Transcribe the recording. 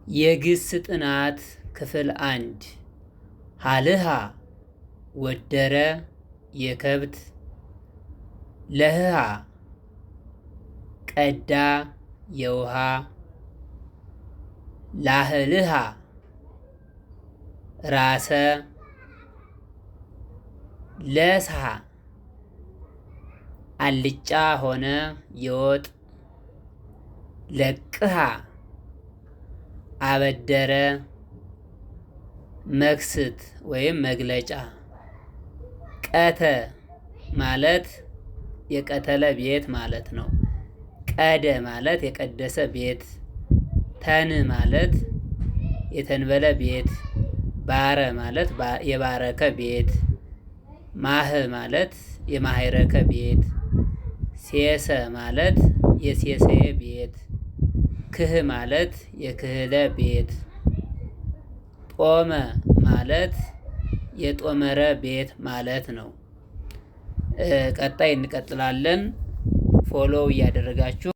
የግስ ጥናት ክፍል 1 ሀልሃ ወደረ የከብት ለህሃ ቀዳ የውሃ ላህልሃ ራሰ ለስሃ አልጫ ሆነ የወጥ ለቅሃ አበደረ መክስት ወይም መግለጫ ቀተ ማለት የቀተለ ቤት ማለት ነው። ቀደ ማለት የቀደሰ ቤት። ተን ማለት የተንበለ ቤት። ባረ ማለት የባረከ ቤት። ማህ ማለት የማይረከ ቤት። ሴሰ ማለት የሴሰየ ቤት። ክህ ማለት የክህለ ቤት። ጦመ ማለት የጦመረ ቤት ማለት ነው። ቀጣይ እንቀጥላለን። ፎሎው እያደረጋችሁ